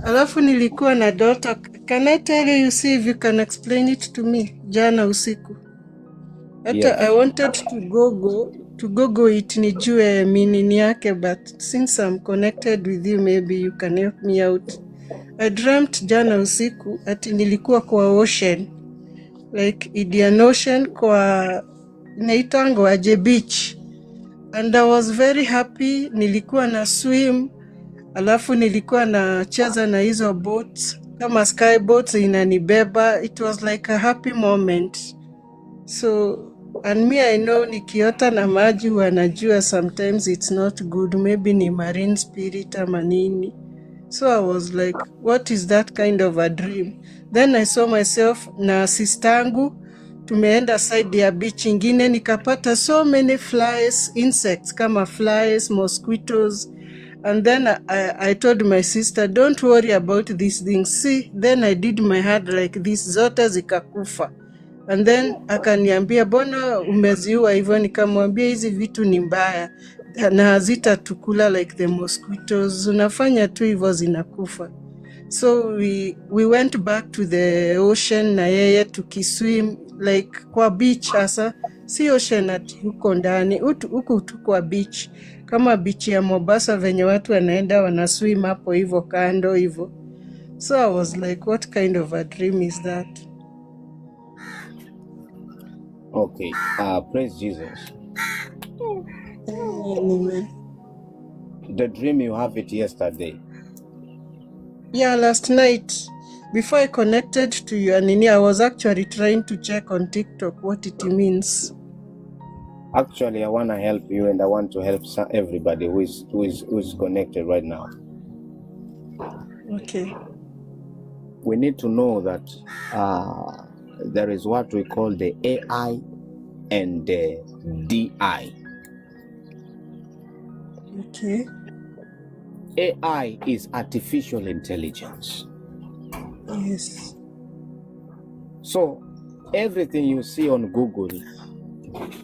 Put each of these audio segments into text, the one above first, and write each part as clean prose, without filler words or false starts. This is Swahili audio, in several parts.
Alafu nilikuwa na daughter. Can I tell you, see if you can explain it to me? Jana usiku. Hata Yes. I wanted to Google it nijue meaning yake, but since I'm connected with you, maybe you can help me out. I dreamt jana usiku ati nilikuwa kwa ocean, like Indian Ocean, kwa inaitangwa aje beach, and I was very happy. Nilikuwa na swim, alafu nilikuwa na cheza na hizo boats kama sky boats inanibeba. It was like a happy moment. So, and me I know nikiota na maji wanajua sometimes it's not good, maybe ni marine spirit ama nini. So I was like, what is that kind of a dream? Then I saw myself na sistangu tumeenda side ya beach ingine, nikapata so many flies, insects kama flies, mosquitoes. And then I told my sister, don't worry about these things. See, then I did my hand like this, zote zikakufa. And then akaniambia, bona umeziua hivyo? Nikamwambia hizi vitu ni mbaya na hazitatukula like the mosquitoes, unafanya tu hivyo zinakufa. So we went back to the ocean na yeye tukiswim like kwa beach hasa, si ocean ati huko ndani, huku tu kwa beach, kama beach ya Mombasa venye watu wanaenda wanaswim hapo hivyo kando hivyo. So I was like, what kind of a dream is that? Okay. Praise Jesus. Amen. The dream, you have it yesterday. Yeah, last night before I connected to you, Anini, I was actually trying to check on TikTok what it means. Actually, I want to help you, and I want to help everybody who is connected right now. Okay. We need to know that there is what we call the AI and the DI. Okay. AI is artificial intelligence. Yes. So everything you see on Google,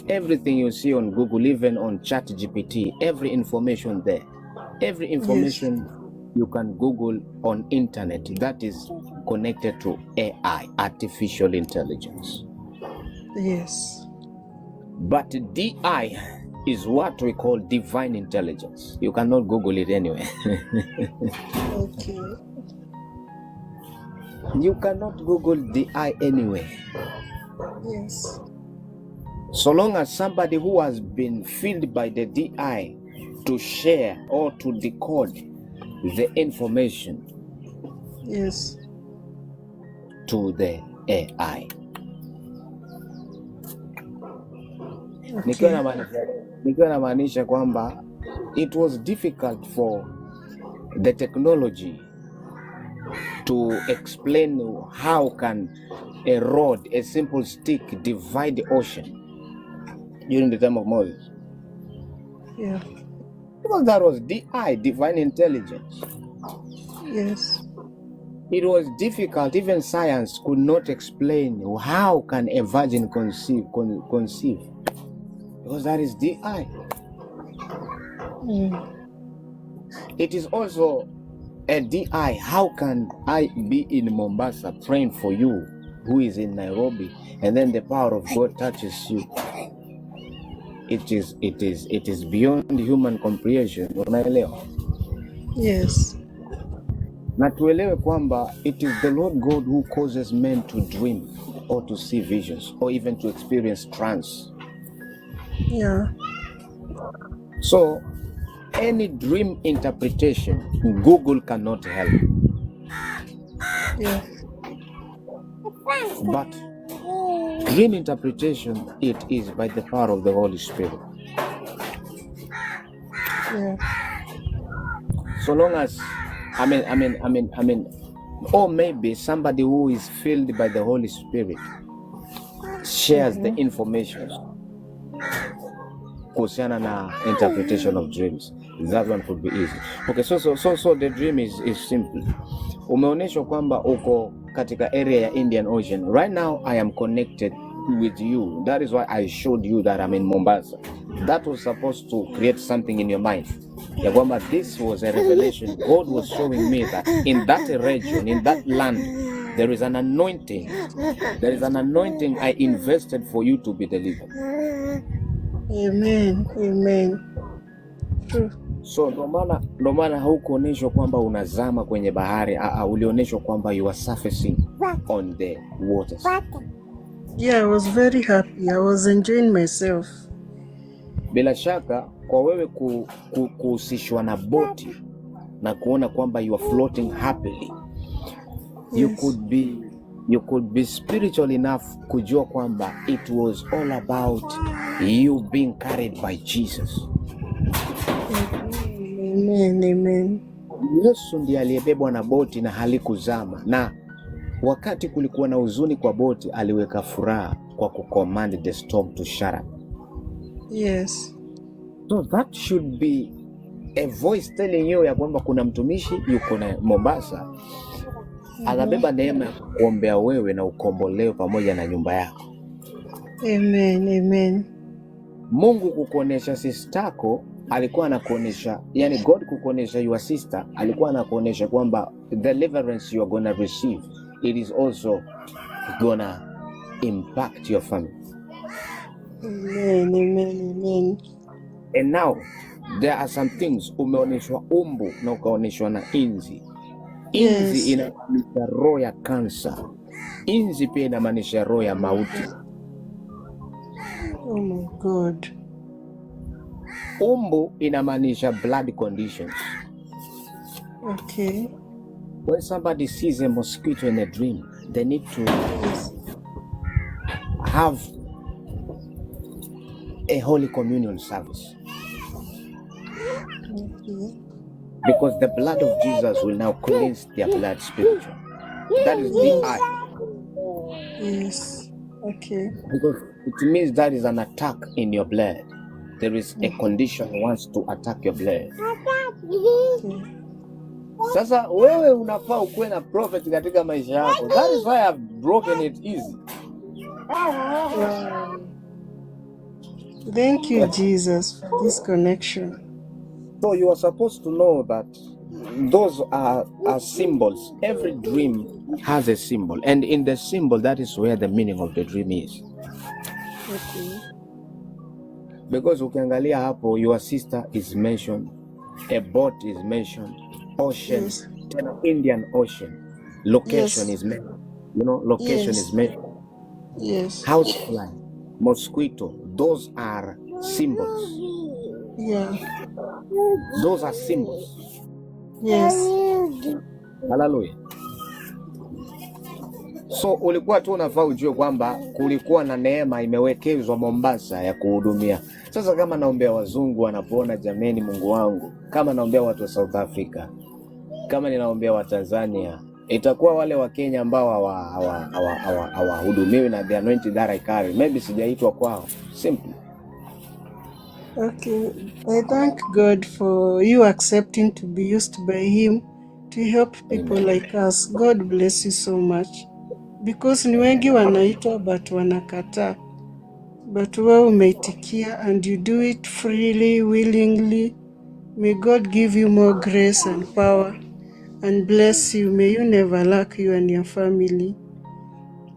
even on ChatGPT, every information there, every information you can Google on internet, that is connected to AI, artificial intelligence. Yes. But DI is what we call divine intelligence. You cannot Google it anyway. Okay. You cannot Google DI anyway. Yes. So long as somebody who has been filled by the DI to share or to decode the information Yes. to the AI. Okay. Nikiwa namaanisha kwamba it was difficult for the technology to explain how can a rod, a simple stick, divide the ocean during the time of Moses. Yeah. Because that was DI, divine intelligence. Yes. It was difficult. Even science could not explain how can a virgin conceive. Because that is DI. It is also a DI. How can I be in Mombasa praying for you who is in Nairobi, and then the power of God touches you? It is beyond human comprehension. Unaelewa? Yes. Na tuelewe kwamba it is the Lord God who causes men to dream or to see visions or even to experience trance. Yeah. So any dream interpretation, Google cannot help. Yeah. But dream interpretation, it is by the power of the Holy Spirit. Yeah. So long as or maybe somebody who is filled by the Holy Spirit shares the information kuhusiana na interpretation of dreams. That one could be easy. Okay, so the dream is simple. Umeonyeshwa kwamba uko katika area ya Indian Ocean. Right now I am connected with you. That is why I showed you that I'm in Mombasa. That was supposed to create something in your mind. Ya kwamba this was a revelation. God was showing me that in that region, in that land, there is an anointing. There is an anointing I invested for you to be delivered. Amen. Amen. True. So ndo maana haukuonyeshwa kwamba unazama kwenye bahari. Ulionyeshwa kwamba you are surfacing on the waters. Yeah, I was very happy. I was enjoying myself. Bila shaka kwa wewe kuhusishwa na boti na kuona kwamba you are floating happily, Yes. you could be spiritual enough kujua kwamba it was all about you being carried by Jesus. Amen. Amen. Yesu ndiye aliyebebwa na boti na halikuzama, na wakati kulikuwa na huzuni kwa boti aliweka furaha kwa kucommand the storm to shut up. Yes. So that should be a voice telling you ya kwamba kuna mtumishi yuko na Mombasa anabeba neema ya kuombea wewe na ukombolewe pamoja na nyumba yako. Amen. Amen. Mungu kukuonesha sistako alikuwa anakuonesha, yani God kukuonesha your sister alikuwa anakuonesha kwamba the deliverance you are gonna receive, it is also gonna impact your family. Amen. Amen. Amen. And now there are some things, umeoneshwa umbu na ukaoneshwa na inzi. Inzi Yes. inamaanisha roho ya kansa. Inzi pia inamaanisha roho ya mauti. Oh my God. Umbu inamaanisha blood conditions. Okay. When somebody sees a mosquito in a dream, they need to have a Holy Communion service. Okay. Because the blood of Jesus will now cleanse their blood spiritual. That is the eye. Yes. Okay. Because it means that is an attack in your blood. There is a condition wants to attack your blood. Okay. Sasa wewe unafaa ukuwe na prophet katika maisha yako. That is why I've broken it easy. Wow. Thank you, Jesus, for this connection. So you are supposed to know that those are symbols. Every dream has a symbol. And in the symbol, that is where the meaning of the dream is. Okay. Because ukiangalia hapo, your sister is mentioned, a boat is mentioned, ocean, Yes. Indian Ocean, location Yes. is mentioned. You know, location Yes. is mentioned. Yes. Housefly, mosquito, those are symbols. Yeah. Those are symbols. Yes. Hallelujah. So ulikuwa tu unafaa ujue kwamba kulikuwa na neema imewekezwa Mombasa ya kuhudumia. Sasa kama naombea wazungu wanapoona, jameni, Mungu wangu, kama naombea watu wa South Africa, kama ninaombea wa Tanzania, itakuwa wale wa Kenya ambao hawahudumiwi na the anointing that I carry. Maybe sijaitwa kwao. Simple. Okay. I thank God for you accepting to be used by Him to help people Amen. like us. God bless you so much. Because ni wengi wanaitwa but wanakataa. But wewe umeitikia and you do it freely, willingly. May God give you more grace and power and bless you. May you never lack, you and your family.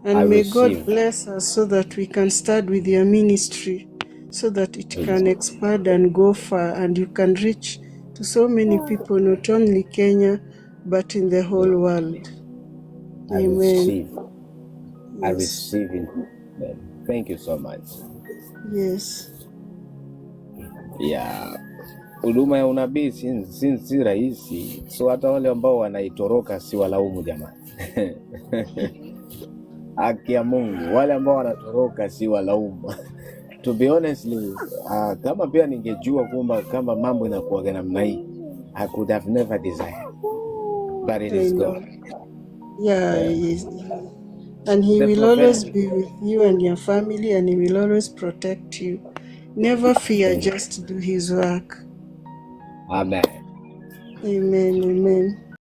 And I may God receive. bless us so that we can start with your ministry, so that it can expand and go far and you can reach to so many people, not only Kenya, but in the whole world. I Amen. receive. I Yes. receive it. Thank you so much. Yes. Yeah. Huduma ya unabii si rahisi. So hata wale ambao wanaitoroka si walaumu jamani. Haki ya Mungu, wale ambao wanatoroka si walaumu. To be honestly, kama pia ningejua kwamba kama mambo inakuwa namna hii, I could have never desired. But it is God. Yeah, yes. And He The will prophet- always be with you and your family, and He will always protect you. Never fear, just do His work. Amen. Amen. Amen.